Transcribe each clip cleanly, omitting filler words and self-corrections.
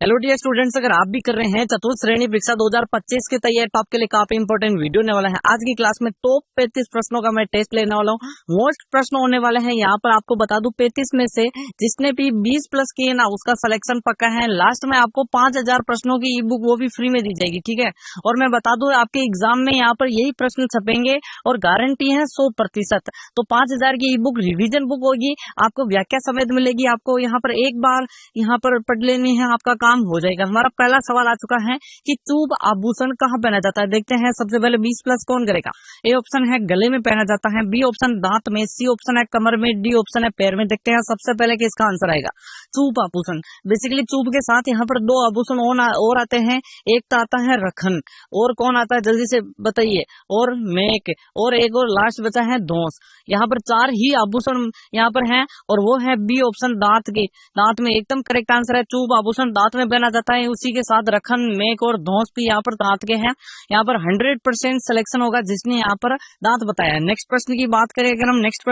Hello dear students, अगर आप भी कर रहे हैं चतुर्थ श्रेणी परीक्षा 2025 की तैयारी तो आपके लिए काफी इंपॉर्टेंट वीडियो होने वाला है। आज की क्लास में टॉप 35 प्रश्नों का मैं टेस्ट लेने वाला हूँ। मोस्ट प्रश्न होने वाले हैं। यहाँ पर आपको बता दूं 35 में से जिसने भी 20 प्लस किए ना उसका सिलेक्शन पक्का है। लास्ट में आपको 5000 प्रश्नों की ई बुक वो भी फ्री में दी जाएगी, ठीक है। और मैं बता दूं आपके एग्जाम में यहाँ पर यही प्रश्न छपेंगे और गारंटी है 100%। तो 5000 की ई बुक रिविजन बुक होगी, आपको व्याख्या समेत मिलेगी। आपको यहाँ पर एक बार यहाँ पर पढ़ लेनी है, आपका काम हो जाएगा। हमारा पहला सवाल आ चुका है कि चूब आभूषण कहाँ पहना जाता है। देखते हैं सबसे पहले 20 प्लस कौन करेगा। ए ऑप्शन है गले में पहना जाता है, बी ऑप्शन दांत में, सी ऑप्शन है कमर में, डी ऑप्शन है पैर में। देखते हैं सबसे पहले किसका आंसर आएगा। चूब आभूषण, बेसिकली चूब के साथ यहाँ पर दो आभूषण और आते हैं। एक तो आता है रखन, और कौन आता है जल्दी से बताइए, और मेक, और एक और लास्ट बचा है धौंस। यहाँ पर 4 ही आभूषण यहाँ पर हैं और वो है बी ऑप्शन दांत के। दांत में एकदम करेक्ट आंसर है। चूब आभूषण दांत में पहना जाता है, उसी के साथ रखन, मेक और धौंस भी यहाँ पर दांत के हैं। यहाँ पर 100% सिलेक्शन होगा जिसने यहाँ पर दांत बताया। नेक्स्ट प्रश्न की बात करें अगर हम, नेक्स्ट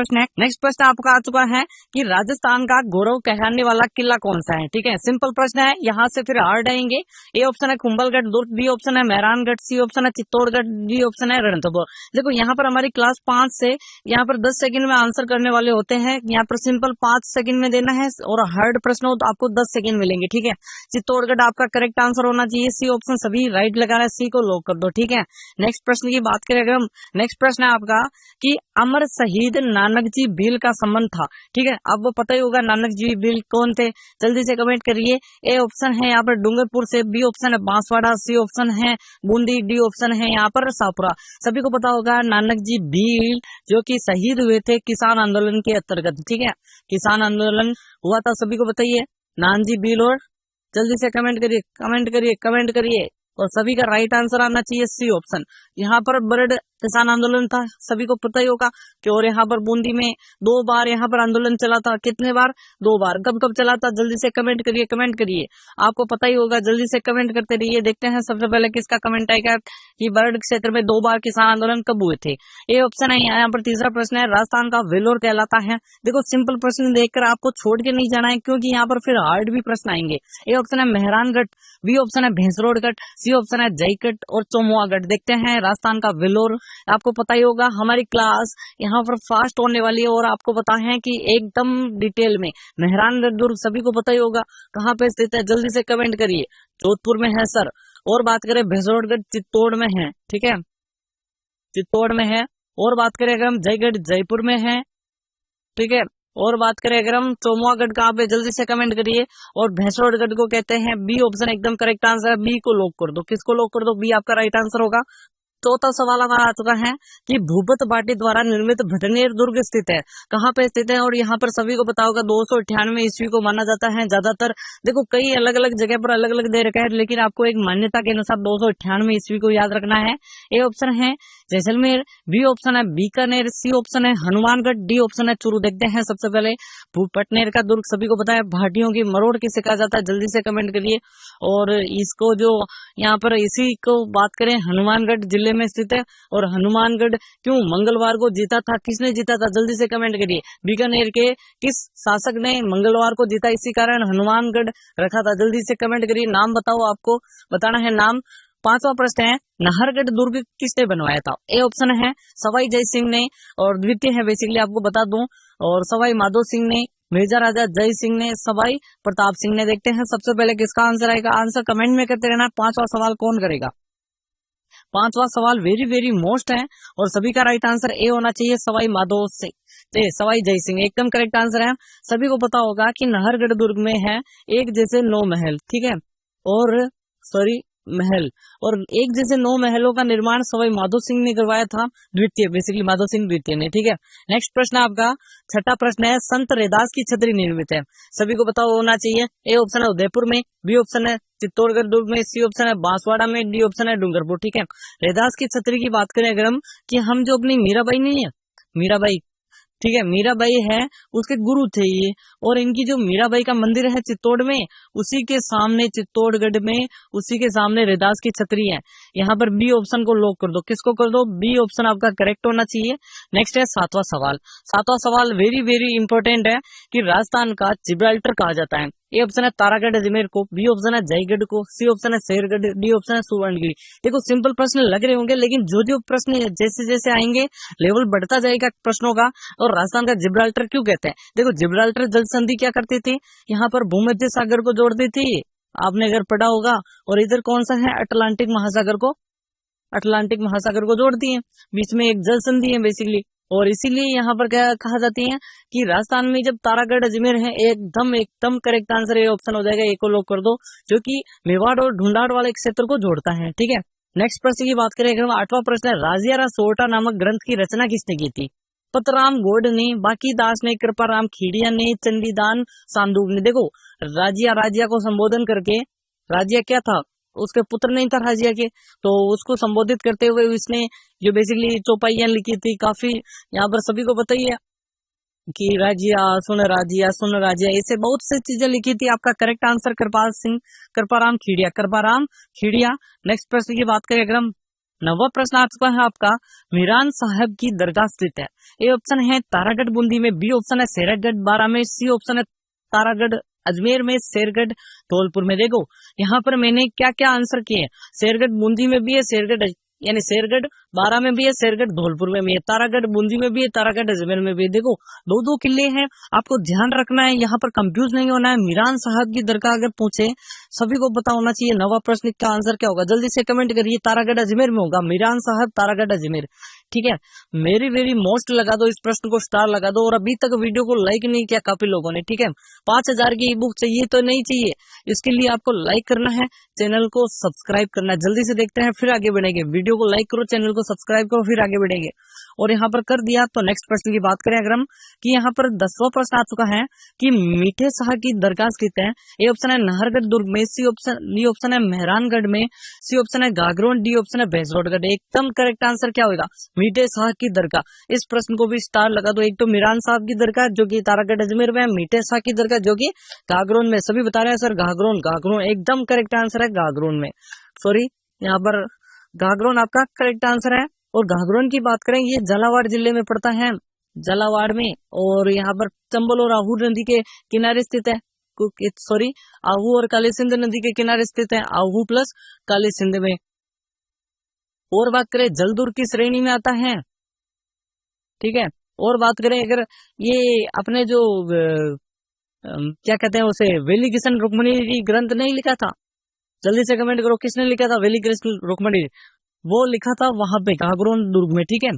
प्रश्न आपका आ चुका है कि राजस्थान का गौरव कहलाने वाला किला कौन सा है। ठीक है, सिंपल प्रश्न है, यहाँ से फिर हार्ड आएंगे। ए ऑप्शन है कुंभलगढ़ दुर्ग, बी ऑप्शन है मेहरानगढ़, सी ऑप्शन है चित्तौड़गढ़, डी ऑप्शन है रणथंभौर। देखो यहाँ पर हमारी क्लास 5 से यहाँ पर 10 सेकंड में आंसर करने वाले होते हैं। यहाँ पर सिंपल 5 सेकंड में देना है और हार्ड प्रश्न हो तो आपको 10 सेकंड मिलेंगे, ठीक है। चित्तौड़गढ़ आपका करेक्ट आंसर होना चाहिए। सी ऑप्शन सभी राइट लगा रहा है, सी को लॉक कर दो, ठीक है। नेक्स्ट प्रश्न की बात करें अगर हम, नेक्स्ट प्रश्न है आपका कि अमर शहीद नानक जी भील का संबंध था। ठीक है, आपको पता ही होगा नानक जी भील कौन थे, जल्दी से कमेंट करिए। ए ऑप्शन है यहाँ पर डूंगरपुर से, बी ऑप्शन है बांसवाड़ा, सी ऑप्शन है बूंदी, डी ऑप्शन है यहाँ पर शाहपुरा। सभी को पता होगा नानक जी भील जो कि शहीद हुए थे किसान आंदोलन के अंतर्गत, ठीक है। किसान आंदोलन हुआ था, सभी को बताइए नानक जी भील। और जल्दी से कमेंट करिए और सभी का राइट आंसर आना चाहिए सी ऑप्शन। यहाँ पर बर्ड किसान आंदोलन था, सभी को पता ही होगा कि। और यहाँ पर बूंदी में 2 बार यहाँ पर आंदोलन चला था। कितने बार? 2 बार। कब कब चला था? जल्दी से कमेंट करिए, आपको पता ही होगा, जल्दी से कमेंट करते रहिए। देखते हैं सबसे पहले किसका कमेंट आएगा कि बर्ड क्षेत्र में 2 बार किसान आंदोलन कब हुए थे। ए ऑप्शन है यहाँ पर। तीसरा प्रश्न है राजस्थान का वेलोर कहलाता है। देखो सिंपल प्रश्न देखकर आपको छोड़ के नहीं जाना है क्योंकि यहाँ पर फिर हार्ड भी प्रश्न आएंगे। ए ऑप्शन है मेहरानगढ़, बी ऑप्शन है भैंसरोडगढ़, सी ऑप्शन है जयगढ़ और चौमुआगढ़। देखते हैं राजस्थान का वेलोर। आपको पता ही होगा हमारी क्लास यहाँ पर फास्ट होने वाली है और आपको पता है कि एकदम डिटेल में। मेहरानगढ़ दुर्ग सभी को पता ही होगा कहाँ पे स्थित है, जल्दी से कमेंट करिए। जोधपुर में है सर। और बात करें भैंसरोडगढ़ चित्तौड़ में है, ठीक है, चित्तौड़ में है। और बात करें अगर हम जयगढ़ जयपुर में है, ठीक है। और बात करें अगर हम चौमुआगढ़ कहाँ पे, जल्दी से कमेंट करिए। और भैंसरोडगढ़ को कहते हैं, बी ऑप्शन एकदम करेक्ट आंसर है। बी को लॉक कर दो। किसको लॉक कर दो? बी आपका राइट आंसर होगा। चौथा सवाल हमारा आ चुका है कि भूपत बाटी द्वारा निर्मित भटनेर दुर्ग स्थित है, कहाँ पे स्थित है। और यहाँ पर सभी को पता होगा 298 ईस्वी को माना जाता है ज्यादातर। देखो कई अलग अलग जगह पर अलग अलग दे रखा है, लेकिन आपको एक मान्यता के अनुसार 298 ईस्वी को याद रखना है। ए ऑप्शन है जैसलमेर, बी ऑप्शन है बीकानेर, सी ऑप्शन है हनुमानगढ़, डी ऑप्शन है चूरू। देखते हैं सबसे पहले भूपटनेर का दुर्ग सभी को पता है भाटियों की मरोड़ किसे कहा जाता है, जल्दी से कमेंट करिए। और इसको जो यहाँ पर इसी को बात करें, हनुमानगढ़ जिले में स्थित है। और हनुमानगढ़ क्यों मंगलवार को जीता था, किसने जीता था, जल्दी से कमेंट करिए। बीकानेर के किस शासक ने मंगलवार को जीता, इसी कारण हनुमानगढ़ रखा था, जल्दी से कमेंट करिए। नाम बताओ, आपको बताना है नाम। 5वां प्रश्न है नाहरगढ़ दुर्ग किसने बनवाया था। ए ऑप्शन है सवाई जय सिंह ने, और द्वितीय है बेसिकली आपको बता दूं, और सवाई माधो सिंह ने, मेजा राजा जय सिंह ने, सवाई प्रताप सिंह ने। देखते हैं सबसे पहले किसका आंसर आएगा। आंसर कमेंट में करते रहना। 5वां सवाल कौन करेगा। 5वां सवाल वेरी मोस्ट है और सभी का राइट आंसर ए होना चाहिए, सवाई माधो सिंह, सवाई जय सिंह एकदम करेक्ट आंसर है। सभी को पता होगा कि नाहरगढ़ दुर्ग में है एक जैसे 9 महल, ठीक है, और सॉरी महल, और एक जैसे 9 महलों का निर्माण सवाई माधो सिंह ने करवाया था, द्वितीय, बेसिकली माधो सिंह द्वितीय ने, ठीक है। नेक्स्ट प्रश्न आपका छठा प्रश्न है संत रैदास की छतरी निर्मित है, सभी को पता होना चाहिए। ए ऑप्शन है उदयपुर में, बी ऑप्शन है चित्तौड़गढ़ दुर्ग में, सी ऑप्शन है बांसवाड़ा में, डी ऑप्शन है डूंगरपुर, ठीक है। रैदास की छतरी की बात करें अगर हम, कि हम जो अपनी मीराबाई नहीं है, मीराबाई, ठीक है, मीराबाई है उसके गुरु थे ये। और इनकी जो मीराबाई का मंदिर है चित्तौड़ में, उसी के सामने चित्तौड़गढ़ में, उसी के सामने रैदास की छतरी है। यहाँ पर बी ऑप्शन को लॉक कर दो। किसको कर दो? बी ऑप्शन आपका करेक्ट होना चाहिए। नेक्स्ट है 7वां सवाल। 7वां सवाल वेरी इंपॉर्टेंट है कि राजस्थान का जिब्राल्टर कहा जाता है। ए ऑप्शन है तारागढ़ अजमेर को, बी ऑप्शन है जयगढ़ को, सी ऑप्शन है शेरगढ़, डी ऑप्शन है सुवर्णगिरी। देखो सिंपल प्रश्न लग रहे होंगे, लेकिन जो जो प्रश्न जैसे जैसे आएंगे लेवल बढ़ता जाएगा प्रश्नों का। और राजस्थान का जिब्राल्टर क्यों कहते हैं? देखो जिब्राल्टर जल संधि क्या करती थी, यहाँ पर भूमध्य सागर को जोड़ती थी, आपने अगर पढ़ा होगा। और इधर कौन सा है, अटलांटिक महासागर को, अटलांटिक महासागर को जोड़ती है, बीच में एक जल संधि है बेसिकली। और इसीलिए यहाँ पर क्या कहा जाती है कि राजस्थान में जब तारागढ़ अजमेर है, एकदम एकदम करेक्ट आंसर ये ऑप्शन हो जाएगा, एक को लॉक कर दो, जो कि मेवाड़ और ढूंढाड़ वाले क्षेत्र को जोड़ता है। ठीक है, नेक्स्ट प्रश्न की बात करें, अगर 8वां प्रश्न है, राजियारा सोरठा नामक ग्रंथ की रचना किसने की थी? पतराम गोड ने, बाकी दास ने, कृपाराम खीड़िया ने, चंडीदान सांदूब ने। देखो राजिया को संबोधन करके, राजिया क्या था, उसके पुत्र नहीं था राजिया के, तो उसको संबोधित करते हुए इसने जो बेसिकली चौपाइयां लिखी थी, काफी यहाँ पर सभी को पता ही है कि राजिया सुन राजिया, ऐसे बहुत सी चीजें लिखी थी। आपका करेक्ट आंसर कृपाराम खीड़िया। नेक्स्ट प्रश्न की बात करें, अगर हम 9वां प्रश्न आ चुका है आपका, मीरान साहब की दरगाह स्थित है। ए ऑप्शन है तारागढ़ बूंदी में, बी ऑप्शन है शेरगढ़ बारा में, सी ऑप्शन है तारागढ़ अजमेर में, शेरगढ़ धौलपुर में। देखो यहाँ पर मैंने क्या क्या आंसर किए, शेरगढ़ बूंदी में भी है, शेरगढ़ यानी शेरगढ़ बारा में भी है, शेरगढ़ धौलपुर में भी है, तारागढ़ बूंदी में भी है, तारागढ़ अजमेर में भी है। देखो दो किले हैं, आपको ध्यान रखना है, यहाँ पर कंफ्यूज नहीं होना है। मीरान साहब की दरगाह अगर पूछे, सभी को पता होना चाहिए 9वां प्रश्न का आंसर क्या होगा। जल्दी से कमेंट करिए, तारागढ़ अजमेर में होगा, मीरान साहब तारागढ़ अजमेर। ठीक है, मेरी वेरी मोस्ट लगा दो, इस प्रश्न को स्टार लगा दो। और अभी तक वीडियो को लाइक नहीं किया काफी लोगों ने। ठीक है, 5000 की ई बुक चाहिए तो नहीं चाहिए, इसके लिए आपको लाइक करना है, चैनल को सब्सक्राइब करना है। जल्दी से देखते हैं, फिर आगे बढ़ेंगे। वीडियो को लाइक करो, चैनल को सब्सक्राइब करो, फिर आगे बढ़ेंगे। और यहाँ पर कर दिया तो नेक्स्ट प्रश्न की बात करें अगर हम, कि यहाँ पर 10वां प्रश्न आ चुका है कि मीठे शाह की दरगाह स्थित है। ए ऑप्शन है नाहरगढ़ दुर्ग में, डी ऑप्शन है मेहरानगढ़ में, सी ऑप्शन है गागरोन, डी ऑप्शन है भैंसरोडगढ़। एकदम करेक्ट आंसर क्या होगा, मीठे शाह की दरगाह। इस प्रश्न को भी स्टार लगा दो। एक तो मीरान साहब की दरगाह जो कि तारागढ़ अजमेर में है, मीठे शाह की दरगाह जो कि गागरोन में। सभी बता रहे हैं सर गागरोन, एकदम करेक्ट आंसर है गागरोन में, सॉरी यहाँ पर गागरोन आपका करेक्ट आंसर है। और गागरोन की बात करें, ये झालावाड़ जिले में पड़ता है, झालावाड़ में, और यहाँ पर चंबल और आहू नदी के किनारे स्थित है, सॉरी आहू और काली सिंध नदी के किनारे स्थित है, आहू प्लस काली सिंध में। और बात करें जलदुर्ग की श्रेणी में आता है। ठीक है, और बात करें अगर ये अपने जो क्या कहते हैं उसे, वेली किशन रुक्मणी ग्रंथ नहीं लिखा था, जल्दी से कमेंट करो किसने लिखा था वेली कृष्ण रुक्मणी, वो लिखा था वहां पे गागरोन दुर्ग में। ठीक है,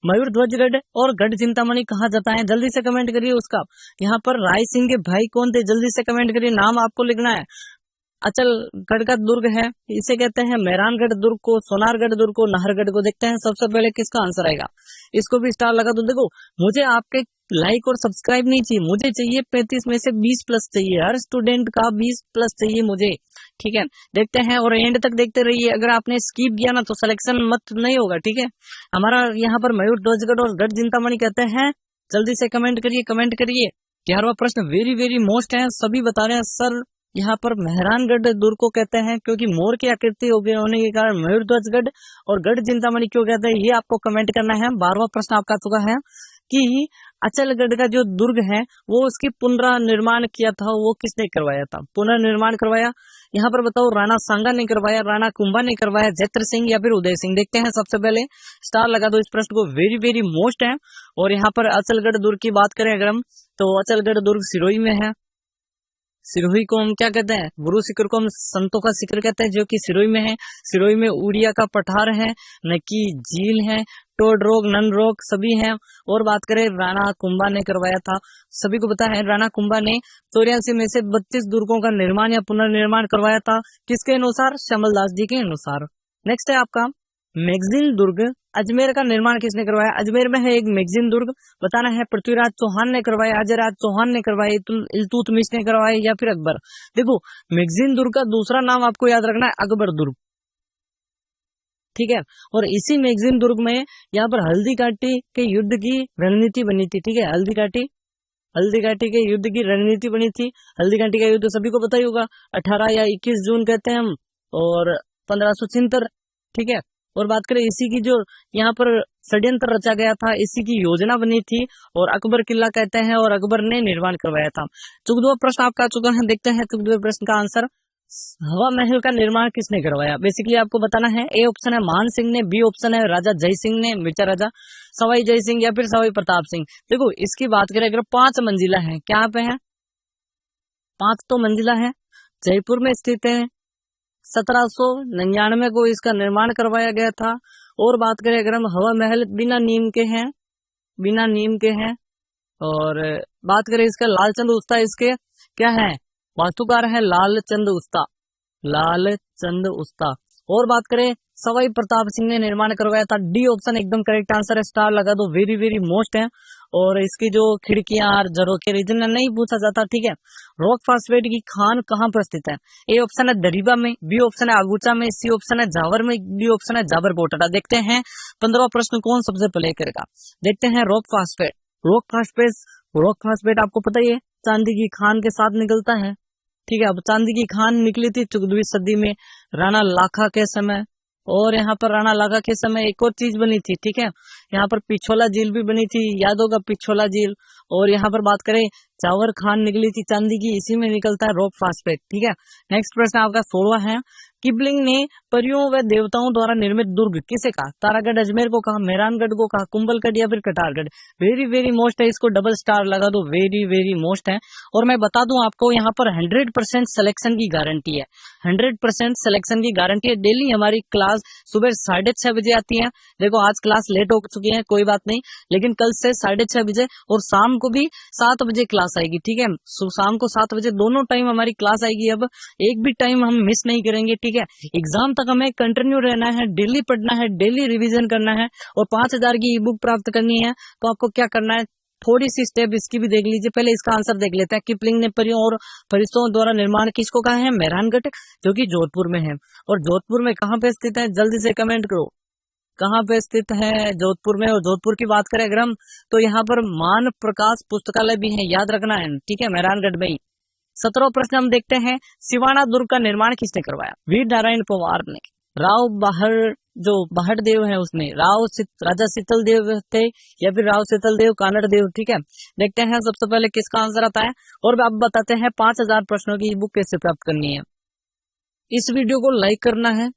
मयूर ध्वजगढ़ और गढ़ चिंतामणि कहा जाता है, जल्दी से कमेंट करिए उसका। यहाँ पर राय सिंह के भाई कौन थे, जल्दी से कमेंट करिए, नाम आपको लिखना है। अचलगढ़ का दुर्ग है, इसे कहते हैं मेहरानगढ़ दुर्ग को, सोनारगढ़ दुर्ग को, नाहरगढ़ को। देखते हैं सबसे पहले किसका आंसर आएगा, इसको भी स्टार लगा दो। देखो मुझे आपके लाइक और सब्सक्राइब नहीं चाहिए, मुझे चाहिए 35 में से 20 प्लस चाहिए, हर स्टूडेंट का 20 प्लस चाहिए मुझे। ठीक है, देखते हैं और एंड तक देखते रहिए। अगर आपने स्किप किया ना तो सिलेक्शन मत नहीं होगा। ठीक है, हमारा यहाँ पर मयूर ध्वजगढ़ और गढ़ चिंतामणि कहते हैं, जल्दी से कमेंट करिए। 11वां प्रश्न वेरी वेरी मोस्ट है, सभी बता रहे हैं सर यहाँ पर मेहरानगढ़ दुर्ग को कहते हैं क्योंकि मोर की आकृति होने के कारण मयूर ध्वजगढ़, और गढ़ चिंतामणि क्यों कहते हैं, ये आपको कमेंट करना है। 12वां प्रश्न आपका चुका है कि अचलगढ़ का जो दुर्ग है वो उसकी पुनर्निर्माण किया था, वो किसने करवाया था, पुनर्निर्माण करवाया, यहाँ पर बताओ राणा सांगा ने करवाया, राणा कुंभा ने करवाया, जैत्र सिंह या फिर उदय सिंह। देखते हैं, सबसे पहले स्टार लगा दो इस प्रश्न को, वेरी वेरी मोस्ट है। और यहाँ पर अचलगढ़ दुर्ग की बात करें अगर हम, तो अचलगढ़ दुर्ग सिरोही में है। सिरोही को हम क्या कहते हैं, गुरु शिखर को हम संतों का शिखर कहते हैं, जो कि सिरोही में है। सिरोही में उड़िया का पठार है, नकी झील है, टोड रोग नन रोग सभी हैं। और बात करें राणा कुंभा ने करवाया था, सभी को पता है राणा कुंभा ने 84 में से 32 दुर्गों का निर्माण या पुनर्निर्माण करवाया था, किसके अनुसार, श्यामल दास जी के अनुसार। नेक्स्ट है आपका मैगजीन दुर्ग, अजमेर का निर्माण किसने करवाया, अजमेर में है एक मैगजीन दुर्ग, बताना है पृथ्वीराज चौहान ने करवाया, अजयराज चौहान ने करवाया, इल्तुतमिश ने करवाया या फिर अकबर। देखो मैगजीन दुर्ग का दूसरा नाम आपको याद रखना है अकबर दुर्ग। ठीक है, और इसी मैगजीन दुर्ग में यहाँ पर हल्दी घाटी के युद्ध की रणनीति बनी थी। ठीक है, हल्दी घाटी के युद्ध की रणनीति बनी थी। हल्दी घाटी का युद्ध सभी को पता ही होगा, 18 या 21 जून कहते हैं हम, और 1576। ठीक है, और बात करें इसी की जो यहाँ पर षड्यंत्र रचा गया था, इसी की योजना बनी थी और अकबर किला कहते हैं और अकबर ने निर्माण करवाया था। 14वां प्रश्न आपका आ चुका है, देखते हैं 14वें प्रश्न का आंसर। हवा महल का निर्माण किसने करवाया? बेसिकली आपको बताना है। ए ऑप्शन है मान सिंह ने, बी ऑप्शन है राजा जय सिंह ने, मिर्चा राजा सवाई जय सिंह, या फिर सवाई प्रताप सिंह। देखो इसकी बात करें अगर 5 मंजिला है, क्या पे है 5 तो मंजिला है, जयपुर में स्थित है, 1799 को इसका निर्माण करवाया गया था। और बात करें अगर हम हवा महल बिना नीम के हैं, बिना नीम के हैं। और बात करें इसका लालचंद उस्ता इसके क्या है, वास्तुकार है लालचंद उस्ता, लालचंद उस्ता। और बात करें सवाई प्रताप सिंह ने निर्माण करवाया था। डी ऑप्शन एकदम करेक्ट आंसर है, स्टार लगा दो, वेरी वेरी मोस्ट है। और इसकी जो खिड़कियां और झरोखे रीजन नहीं पूछा जाता, ठीक है। रॉक फास्फेट की खान कहाँ पर स्थित है? ए ऑप्शन है दरीबा में, बी ऑप्शन है आगूचा में, सी ऑप्शन है जावर में, डी ऑप्शन है जाबर कोटड़ा। देखते हैं 15वां प्रश्न कौन सबसे पहले करेगा। देखते हैं rock phosphate. Rock phosphate, rock phosphate आपको पता ही है चांदी की खान के साथ निकलता है, ठीक है। अब चांदी की खान निकली थी 14वीं सदी में राणा लाखा के समय। और यहाँ पर राणा लाखा के समय एक और चीज बनी थी, ठीक है। यहाँ पर पिछोला झील भी बनी थी, याद होगा पिछोला झील। और यहाँ पर बात करें चावर खान निकली थी चांदी की, इसी में निकलता है रॉक फास्फेट, ठीक है। नेक्स्ट प्रश्न आपका 16वां है। किपलिंग ने परियों व देवताओं द्वारा निर्मित दुर्ग किसे कहा? तारागढ़ अजमेर को कहा, मेहरानगढ़ को कहा, कुंभलगढ़ या फिर कटारगढ़? वेरी वेरी मोस्ट है, इसको डबल स्टार लगा दो, वेरी वेरी मोस्ट है। और मैं बता दूं आपको यहाँ पर 100% सिलेक्शन की गारंटी है, 100% सिलेक्शन की गारंटी है। डेली हमारी क्लास सुबह 6:30 बजे आती है। देखो आज क्लास लेट हो चुकी है, कोई बात नहीं, लेकिन कल से 6:30 बजे और शाम को भी 7 बजे क्लास आएगी, ठीक है। शाम को 7 बजे दोनों टाइम हमारी क्लास आएगी। अब एक भी टाइम हम मिस नहीं करेंगे, ठीक है। एग्जाम तक हमें कंटिन्यू रहना है, डेली पढ़ना है, डेली रिवीजन करना है और 5000 की ई बुक प्राप्त करनी है। तो आपको क्या करना है, थोड़ी सी स्टेप इसकी भी देख लीजिए। पहले इसका आंसर देख लेते हैं। किपलिंग ने परियों और फरिश्तों द्वारा निर्माण किसको कहा है? मेहरानगढ़, जो कि जोधपुर में है। और जोधपुर में कहाँ पे स्थित है, जल्दी से कमेंट करो कहाँ पे स्थित है? जोधपुर में। और जोधपुर की बात करें अगर हम, तो यहाँ पर मान प्रकाश पुस्तकालय भी है, याद रखना है, ठीक है, मेहरानगढ़ में ही। 17वां प्रश्न हम देखते हैं। सिवाना दुर्ग का निर्माण किसने करवाया? वीर नारायण पवार ने, राव बाहर जो बाहर देव है उसने, राजा शीतल देव थे या फिर राव शीतल देव कानड़ देव, ठीक है। देखते हैं सबसे पहले किसका आंसर आता है और अब बताते हैं 5000 प्रश्नों की बुक कैसे प्राप्त करनी है। इस वीडियो को लाइक करना है,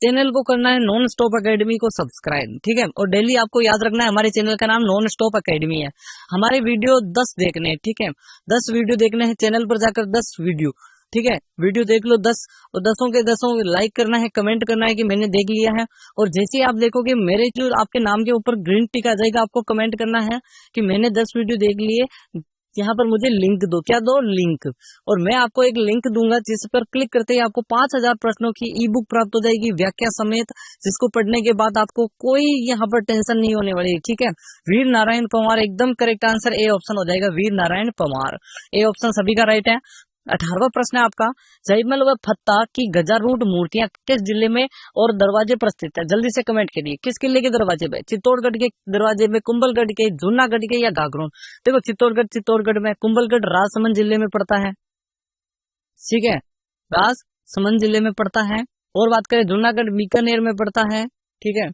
चैनल को करना है नॉन स्टॉप अकेडमी को सब्सक्राइब, ठीक है। और डेली आपको याद रखना है हमारे चैनल का नाम नॉन स्टॉप अकेडमी है। हमारे वीडियो 10 देखने हैं, ठीक है, 10 वीडियो देखने हैं। चैनल पर जाकर 10 वीडियो, ठीक है, वीडियो देख लो 10 और 10 के 10 लाइक करना है, कमेंट करना है कि मैंने देख लिया है। और जैसे ही आप देखोगे मेरे जो आपके नाम के ऊपर ग्रीन टिक आ जाएगा, आपको कमेंट करना है कि मैंने 10 वीडियो देख लिए, यहाँ पर मुझे लिंक दो, क्या दो, लिंक। और मैं आपको एक लिंक दूंगा जिस पर क्लिक करते ही आपको 5000 प्रश्नों की ई बुक प्राप्त हो जाएगी, व्याख्या समेत, जिसको पढ़ने के बाद आपको कोई यहाँ पर टेंशन नहीं होने वाली, ठीक है। वीर नारायण पवार एकदम करेक्ट आंसर, ए ऑप्शन हो जाएगा, वीर नारायण पवार, ए ऑप्शन सभी का राइट है। 18वां प्रश्न है आपका। जयमल व फत्ता की गजारूढ़ मूर्तियां किस जिले में और दरवाजे पर स्थित है? जल्दी से कमेंट करिए, किस किले के दरवाजे पे? चित्तौड़गढ़ के दरवाजे में, कुंभलगढ़ के, जूनागढ़ के या गागरोन? देखो चित्तौड़गढ़ में, कुंभलगढ़ राजसमंद जिले में पड़ता है, ठीक है, राजसमंद जिले में पड़ता है। और बात करें जूनागढ़ बीकानेर में पड़ता है, ठीक है।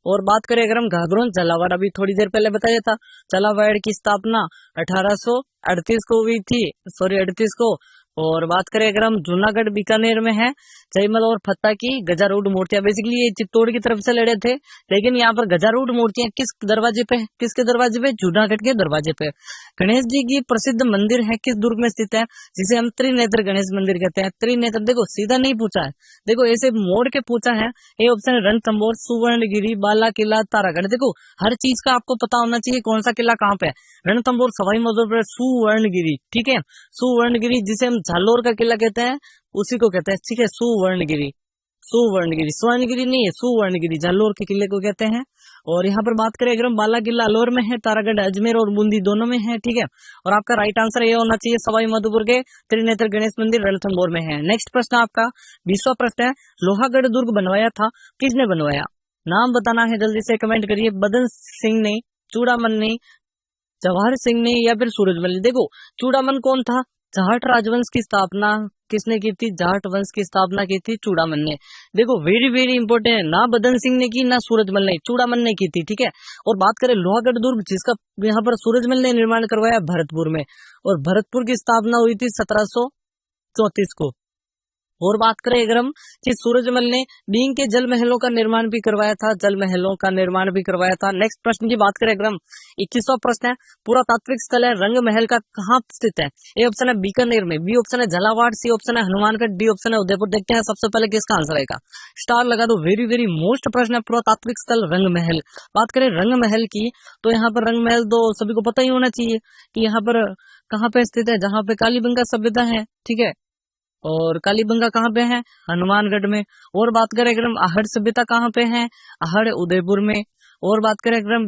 और बात करें अगर हम घाघरोन, झालावाड़, अभी थोड़ी देर पहले बताया था, झालावाड़ की स्थापना 1838 को हुई थी, सॉरी 38 को। और बात करें अगर हम जूनागढ़ बीकानेर में है, जयमल और फत्ता की गजारूढ़ मूर्तियां, बेसिकली ये चित्तौड़ की तरफ से लड़े थे, लेकिन यहाँ पर गजारूढ़ मूर्तियां किस दरवाजे पे, किसके दरवाजे पे? जूनागढ़ के दरवाजे पे। गणेश जी की प्रसिद्ध मंदिर है किस दुर्ग में स्थित है, जिसे हम त्रिनेत्र गणेश मंदिर कहते हैं? त्रिनेत्र, देखो सीधा नहीं पूछा है, देखो ऐसे मोड़ के पूछा है। ए ऑप्शन है रणथंभौर, सुवर्णगिरी, बाला किला, तारागढ़। देखो हर चीज का आपको पता होना चाहिए कौन सा किला कहाँ पे है। रणथंभौर सवाई माधोपुर, सुवर्णगिरी, ठीक है, सुवर्णगिरी जिसे हम झालोर का किला कहते हैं उसी को कहते हैं, ठीक है, सुवर्णगिरी, सुवर्णगिरी, स्वर्णगिरी नहीं है, सुवर्णगिरी झालोर के किले को कहते हैं। और यहाँ पर बात करें अगर हम, बाला किला अलवर में है, तारागढ़ अजमेर और बूंदी दोनों में है, ठीक है। और आपका राइट आंसर ये होना चाहिए, सवाई माधोपुर के त्रिनेत्र गणेश मंदिर रणथंभौर में है। नेक्स्ट प्रश्न आपका 20वां प्रश्न है। लोहागढ़ दुर्ग बनवाया था, किसने बनवाया? नाम बताना है, जल्दी से कमेंट करिए। बदन सिंह ने, चूड़ामन ने, जवाहर सिंह ने या फिर सूरजमल ने? देखो चूड़ामन कौन था? जाट राजवंश की स्थापना किसने की थी? जाट वंश की स्थापना की थी चूड़ामन ने। देखो वेरी वेरी इंपॉर्टेंट है, ना बदन सिंह ने की ना सूरजमल ने, चूड़ामन ने की थी, ठीक है। और बात करें लोहागढ़ दुर्ग, जिसका यहाँ पर सूरजमल ने निर्माण करवाया भरतपुर में, और भरतपुर की स्थापना हुई थी 1734 को। और बात करें अगर हम कि सूरजमल ने बींग के जल महलों का निर्माण भी करवाया था, जल महलों का निर्माण भी करवाया था। नेक्स्ट प्रश्न की बात करें अगर हम 21वां प्रश्न है, पुरातात्विक स्थल है रंग महल का कहाँ स्थित है? ए ऑप्शन है बीकानेर में, बी ऑप्शन है झालावाड़, सी ऑप्शन है हनुमानगढ़, डी ऑप्शन है उदयपुर। देखते हैं सबसे पहले किसका आंसर आएगा, स्टार लगा दो। वेरी वेरी मोस्ट प्रश्न है पुरातात्विक स्थल रंग महल। बात करें रंग महल की, तो यहाँ पर रंग महल तो सभी को पता ही होना चाहिए कि यहाँ पर कहाँ पे स्थित है, जहाँ पे कालीबंगा सभ्यता है, ठीक है। और कालीबंगा कहाँ पे है? हनुमानगढ़ में। और बात करें अगर हम आहड़ सभ्यता कहाँ पे है? आहड़ उदयपुर में। और बात करें अगर हम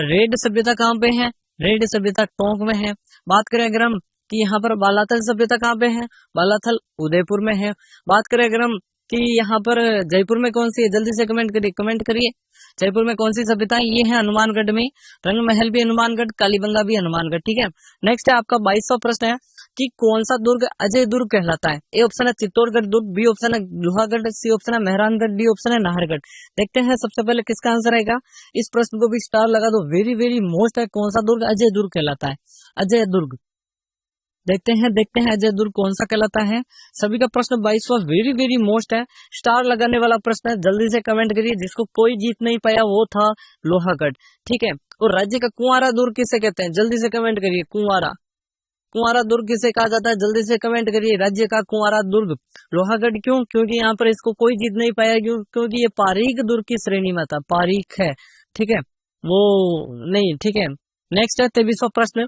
रेड सभ्यता कहाँ पे है? रेड सभ्यता टोंक में है। बात करें अगर हम कि यहाँ पर बालाथल सभ्यता कहाँ पे है? बालाथल उदयपुर में है। बात करें अगर हम कि यहाँ पर जयपुर में कौन सी है, जल्दी से कमेंट करिए जयपुर में कौन सी सभ्यता है? ये है हनुमानगढ़ में, रंग महल भी हनुमानगढ़, कालीबंगा भी हनुमानगढ़, ठीक है। नेक्स्ट है आपका 22वां प्रश्न है कि कौन सा दुर्ग अजय दुर्ग कहलाता है? ए ऑप्शन है चित्तौड़गढ़ दुर्ग, बी ऑप्शन है लोहागढ़, सी ऑप्शन है मेहरानगढ़, डी ऑप्शन है नाहरगढ़। देखते हैं सबसे पहले किसका आंसर आएगा। इस प्रश्न को भी स्टार लगा दो, वेरी वेरी मोस्ट है, कौन सा दुर्ग अजय दुर्ग कहलाता है? अजय दुर्ग। देखते हैं अजय दुर्ग कौन सा कहलाता है। सभी का प्रश्न 22वां वेरी वेरी मोस्ट है, स्टार लगाने वाला प्रश्न है, जल्दी से कमेंट करिए। जिसको कोई जीत नहीं पाया वो था लोहागढ़, ठीक है। और राज्य का कुंवारा दुर्ग किसे कहते हैं? जल्दी से कमेंट करिए। कुंवारा दुर्ग किसे कहा जाता है? जल्दी से कमेंट करिए। राज्य का कुंवारा दुर्ग लोहागढ़। क्यों? क्योंकि यहाँ पर इसको कोई जीत नहीं पाया, क्योंकि ये पारीक दुर्ग की श्रेणी में था, पारीक है, ठीक है, वो नहीं, ठीक है। नेक्स्ट है 23वां प्रश्न,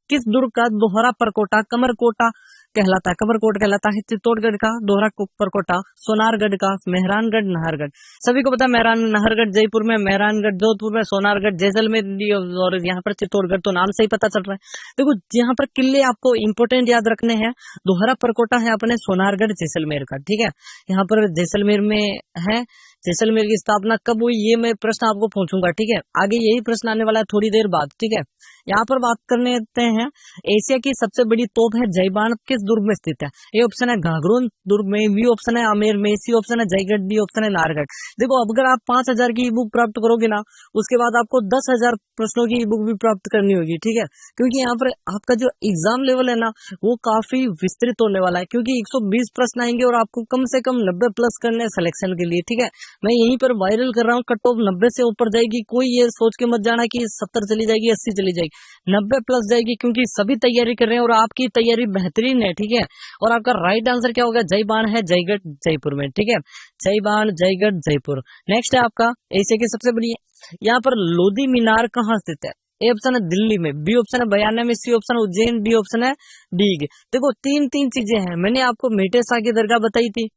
किस दुर्ग का दोहरा परकोटा कमरकोटा कहलाता है? कमरकोट कहलाता है चित्तौड़गढ़ का दोहरा परकोटा, सोनारगढ़ का, मेहरानगढ़, नाहरगढ़। सभी को पता है मेहरान नाहरगढ़ जयपुर में, मेहरानगढ़ जोधपुर में, सोनारगढ़ जैसलमेर, और यहाँ पर चित्तौड़गढ़, तो नाम से ही पता चल रहा है। देखो यहाँ पर किले आपको इंपोर्टेंट याद रखने हैं। दोहरा परकोटा है अपने सोनारगढ़ जैसलमेर का, ठीक है। यहाँ पर जैसलमेर में है। जैसलमेर की स्थापना कब हुई ये मैं प्रश्न आपको पूछूंगा, ठीक है। आगे यही प्रश्न आने वाला है थोड़ी देर बाद, ठीक है। यहाँ पर बात करने हैं, एशिया की सबसे बड़ी तोप है जयबान किस दुर्ग में स्थित है? ए ऑप्शन है घाघरोन दुर्ग में, बी ऑप्शन है आमेर में, सी ऑप्शन है जयगढ़, डी ऑप्शन है नाहरगढ़। देखो अब अगर आप 5000 की ई बुक प्राप्त करोगे ना, उसके बाद आपको 10,000 प्रश्नों की ई बुक भी प्राप्त करनी होगी, ठीक है। क्योंकि यहाँ पर आपका जो एग्जाम लेवल है ना वो काफी विस्तृत होने वाला है, क्योंकि 120 प्रश्न आएंगे और आपको कम से कम 90 प्लस करने सिलेक्शन के लिए, ठीक है। मैं यहीं पर वायरल कर रहा हूँ, कट ऑफ 90 से ऊपर जाएगी, कोई ये सोच के मत जाना कि 70 चली जाएगी, 80 चली जाएगी, 90 प्लस जाएगी, क्योंकि सभी तैयारी कर रहे हैं और आपकी तैयारी बेहतरीन है, ठीक है। और आपका राइट आंसर क्या होगा? जयबान है जयगढ़ जयपुर में, ठीक है। जयबान जयगढ़ जयपुर। नेक्स्ट है आपका एशिया की सबसे बड़ी, यहाँ पर लोधी मीनार कहाँ स्थित है? ए ऑप्शन है दिल्ली में, बी ऑप्शन है बयाना में, सी ऑप्शन है उज्जैन, डी ऑप्शन है डीग। देखो तीन चीजें हैं। मैंने आपको मेटे शाह की दरगाह बताई थी,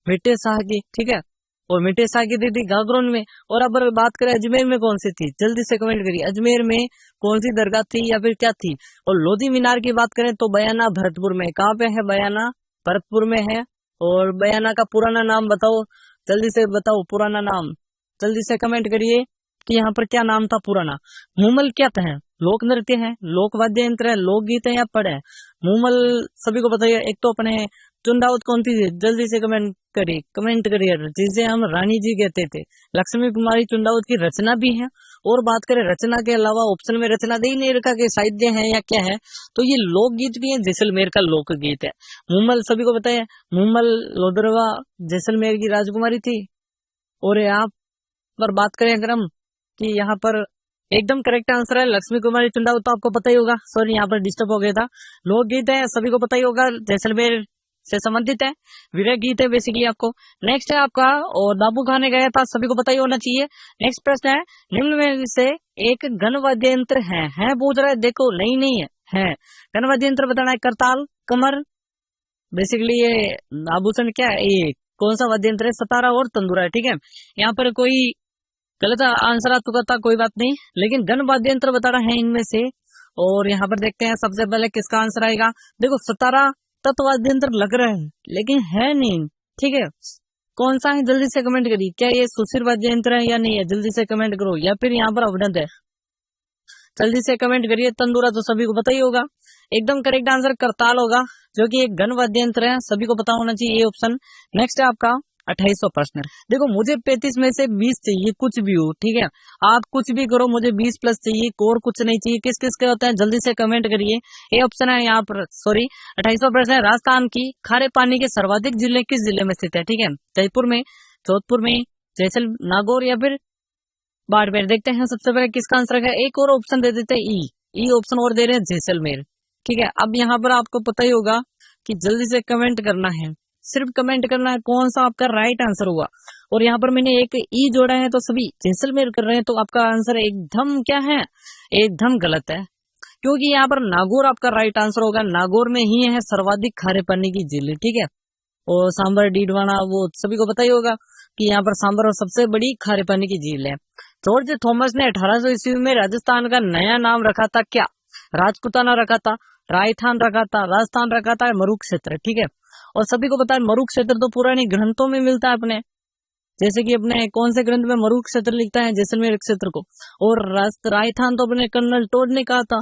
मेटे शाह की, ठीक है, और मेटे शाह की दी थी गागरोन में। और अब बात करें अजमेर में कौन सी थी, जल्दी से कमेंट करिए, अजमेर में कौन सी दरगाह थी या फिर क्या थी। और लोधी मीनार की बात करें तो बयाना भरतपुर में। कहाँ पे है बयाना? भरतपुर में है। और बयाना का पुराना नाम बताओ, जल्दी से बताओ पुराना नाम, जल्दी से कमेंट करिए कि यहाँ पर क्या नाम था पुराना। मूमल क्या है? लोक नृत्य है, लोक वाद्य यंत्र है, लोकगीत है या पढ़ है? मूमल सभी को बताइए। एक तो अपने चुंडावत कौन थी? जल्दी से कमेंट करिए, जिसे हम रानी जी कहते थे। लक्ष्मी कुमारी चुंडावत की रचना भी है। और बात करें रचना के अलावा, ऑप्शन में रचना दे ही नहीं रखा कि साहित्य है या क्या है, तो ये लोकगीत भी है, जैसलमेर का लोकगीत है। मूमल सभी को बताया, मूमल लोदरवा जैसलमेर की राजकुमारी थी। और यहाँ पर बात करें अगर हम कि यहाँ पर एकदम करेक्ट आंसर है लक्ष्मी कुमारी चुंडावत, तो आपको पता ही होगा, सॉरी यहाँ पर डिस्टर्ब हो गया था। लोकगीत है, सभी को पता ही होगा, जैसलमेर से संबंधित है, वीर गीत है बेसिकली आपको। नेक्स्ट है आपका, और दाबू खाने गया था, सभी को पता ही होना चाहिए। नेक्स्ट प्रश्न है, निम्न में से एक घन वाद्य यंत्र है पूछ रहा है, देखो नहीं है घन वाद्य यंत्र बताना है। करताल, कमर, बेसिकली ये आभूषण क्या है, ये कौन सा वाद्य यंत्र है? सतारा और तंदूरा है, ठीक है। यहाँ पर कोई गलत आंसर आ चुका था, कोई बात नहीं, लेकिन घन वाद्य यंत्र बता रहा है इनमें से। और यहाँ पर देखते हैं सबसे पहले किसका आंसर आएगा। देखो सतारा तत्वाद्य यंत्र लग रहा है लेकिन है नहीं, ठीक है। कौन सा है जल्दी से कमेंट करिए। क्या ये सुशिर वाद्य यंत्र है या नहीं है? जल्दी से कमेंट करो। या फिर यहाँ पर अवनत है, जल्दी से कमेंट करिए। तंदूरा तो सभी को पता ही होगा। एकदम करेक्ट आंसर करताल होगा, जो कि एक घन वाद्य यंत्र है, सभी को पता होना चाहिए ये ऑप्शन। नेक्स्ट है आपका 28वां प्रश्न। देखो मुझे 35 में से 20 चाहिए, कुछ भी हो, ठीक है, आप कुछ भी करो, मुझे 20 प्लस चाहिए, और कुछ नहीं चाहिए। किस किस के होते हैं जल्दी से कमेंट करिए। ये ऑप्शन है यहाँ पर, सॉरी 28वां प्रश्न है, राजस्थान की खारे पानी के सर्वाधिक जिले किस जिले में स्थित है? ठीक है, जयपुर में, जोधपुर में, जैसलमेर, नागौर या फिर बाड़मेर। देखते हैं सबसे पहले किसका आंसर है। एक और ऑप्शन दे देते हैं, ई ऑप्शन और दे रहे हैं, जैसलमेर। ठीक है, अब यहाँ पर आपको पता ही होगा कि जल्दी से कमेंट करना है, सिर्फ कमेंट करना है कौन सा आपका राइट आंसर हुआ। और यहाँ पर मैंने एक ई जोड़ा है तो सभी जैसलमेर कर रहे हैं, तो आपका आंसर एकदम क्या है, एकदम गलत है, क्योंकि यहाँ पर नागौर आपका राइट आंसर होगा। नागौर में ही है सर्वाधिक खारे पानी की झील, ठीक है, और सांबर, डीडवाना, वो सभी को पता ही होगा कि यहाँ पर सांबर और सबसे बड़ी खारे पानी की झील है। जॉर्ज थॉमस ने 1800 ईस्वी में राजस्थान का नया नाम रखा था क्या? राजपुताना रखा था, रायथान रखा था, राजस्थान रखा था, मरुक्षेत्र। ठीक है, और सभी को पता है मरुक्षेत्र तो पुरानी ग्रंथों में मिलता है अपने, जैसे कि अपने कौन से ग्रंथ में मरुक्षेत्र लिखता है, जैसलमेर क्षेत्र को। और रायथान तो अपने कर्नल टोड ने कहा था,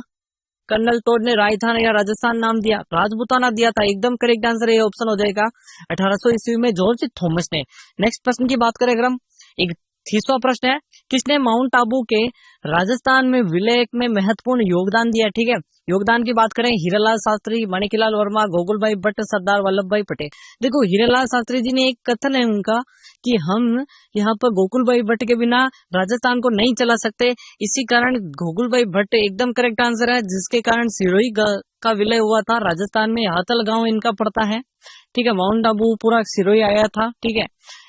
कर्नल टोड ने राजस्थान या राजस्थान नाम दिया, राजपुताना दिया था। एकदम करेक्ट आंसर ये ऑप्शन हो जाएगा 1800 ईस्वी में जॉर्ज थॉमस ने। नेक्स्ट प्रश्न की बात करें अगर हम, 31वां प्रश्न है, किसने माउंट आबू के राजस्थान में विलय में महत्वपूर्ण योगदान दिया? ठीक है, योगदान की बात करें, हीरालाल शास्त्री, माणिकलाल वर्मा, गोकुल भाई भट्ट, सरदार वल्लभ भाई पटेल। देखो हीरालाल शास्त्री जी ने एक कथन है उनका कि हम यहाँ पर गोकुल भाई भट्ट के बिना राजस्थान को नहीं चला सकते, इसी कारण गोकुल भाई भट्ट एकदम करेक्ट आंसर है, जिसके कारण सिरोही का विलय हुआ था राजस्थान में। हातल गांव इनका पड़ता है, ठीक है, माउंट आबू पूरा सिरोही आया था। ठीक है,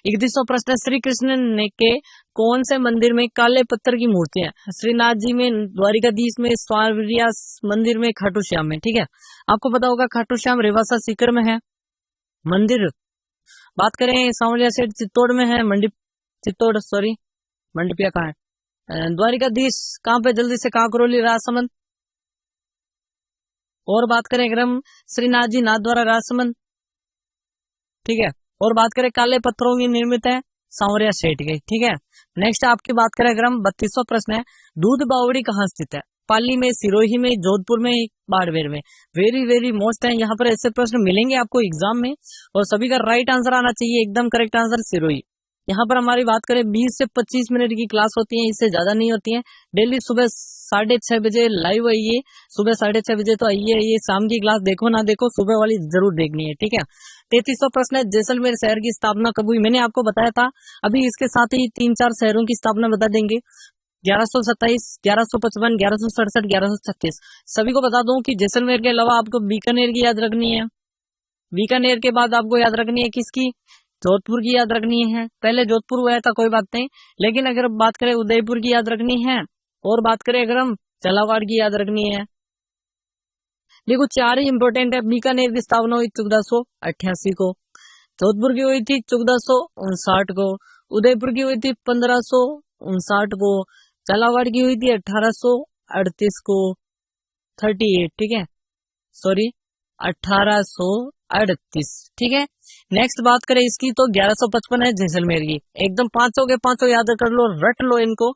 31वां प्रश्न, श्री कृष्ण ने के कौन से मंदिर में काले पत्थर की मूर्ति है? श्रीनाथ जी में, द्वारिकाधीश में, स्वारिया मंदिर में, खाटू श्याम में। ठीक है, आपको पता होगा खाटू श्याम रेवासा सीकर में है मंदिर। बात करें सांवरिया सेठ चित्तौड़ में है, मंडपिया कहाँ है, द्वारिकाधीश कहाँ पे, जल्दी से काकरोली, राजसमंद। और बात करें अगर हम श्रीनाथ जी नाथ द्वारा राजसमंद। ठीक है, और बात करें काले पत्थरों की निर्मित है, सांवरिया सेठ के। ठीक है, नेक्स्ट आपकी बात करें अगर हम, 32वां प्रश्न है, दूध बावड़ी कहाँ स्थित है? पाली में, सिरोही में, जोधपुर में, बाड़मेर में। वेरी वेरी मोस्ट है, यहाँ पर ऐसे प्रश्न मिलेंगे आपको एग्जाम में, और सभी का राइट आंसर आना चाहिए, एकदम करेक्ट आंसर सिरोही। यहाँ पर हमारी बात करें 20 से 25 मिनट की क्लास होती है, इससे ज्यादा नहीं होती है। डेली सुबह 6:30 बजे लाइव आइए, सुबह 6:30 बजे तो आइए, शाम की क्लास देखो ना देखो, सुबह वाली जरूर देखनी है। ठीक है, 33वां प्रश्न है, जैसलमेर शहर की स्थापना कब हुई? मैंने आपको बताया था, अभी इसके साथ ही 3-4 शहरों की स्थापना बता देंगे, 1127, 1155, 1167, 1136। सभी को बता दूं कि जैसलमेर के अलावा आपको बीकानेर की याद रखनी है, बीकानेर के बाद आपको याद रखनी है किसकी, जोधपुर की याद रखनी है। पहले जोधपुर हुआ था, कोई बात नहीं, लेकिन अगर बात करें उदयपुर की याद रखनी है, और बात करें अगर हम झालावाड़ की याद रखनी है। देखो 4 ही इंपोर्टेंट है। बीकानेर की स्थापना हुई 1488 को, जोधपुर की हुई थी 1459 को, उदयपुर की हुई थी 1559 को, झालावाड़ की हुई थी 1838 को, 38, ठीक है, सॉरी 1838। ठीक है, नेक्स्ट बात करें इसकी तो 1155 है जैसलमेर की। एकदम 500 के 500 याद कर लो, रट लो इनको।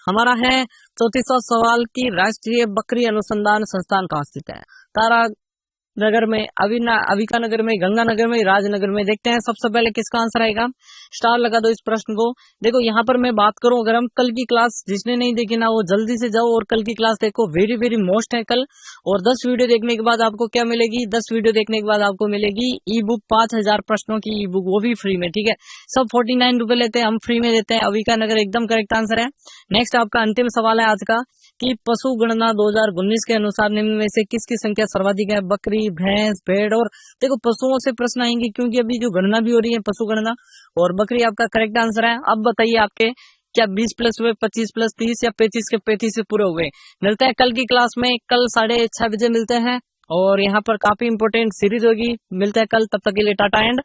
हमारा है 34वां सवाल की, राष्ट्रीय बकरी अनुसंधान संस्थान कहाँ स्थित है? तारा नगर में, अविका नगर में, गंगानगर में, राजनगर में। देखते हैं सबसे पहले किसका आंसर आएगा, स्टार लगा दो इस प्रश्न को। देखो यहाँ पर मैं बात करूं, अगर हम कल की क्लास जिसने नहीं देखी ना, वो जल्दी से जाओ और कल की क्लास देखो, वेरी वेरी मोस्ट है कल। और 10 वीडियो देखने के बाद आपको क्या मिलेगी, 10 वीडियो देखने के बाद आपको मिलेगी ई बुक, 5000 प्रश्नों की ई बुक, वो भी फ्री में। ठीक है, सब 49 रुपए लेते हैं, हम फ्री में देते हैं। अविका नगर एकदम करेक्ट आंसर है। नेक्स्ट आपका अंतिम सवाल है आज का, कि पशु गणना 2019 के अनुसार निम्न में से किसकी संख्या सर्वाधिक है? बकरी, भैंस, भेड़। और देखो पशुओं से प्रश्न आएंगे, क्योंकि अभी जो गणना भी हो रही है पशु गणना, और बकरी आपका करेक्ट आंसर है। अब बताइए आपके क्या 20 प्लस हुए, 25 प्लस 30, या 35 के 35 से पूरे हुए? मिलते हैं कल की क्लास में, कल 6:30 बजे मिलते हैं, और यहाँ पर काफी इंपोर्टेंट सीरीज होगी। मिलते हैं कल, तब तक के लिए टाटा एंड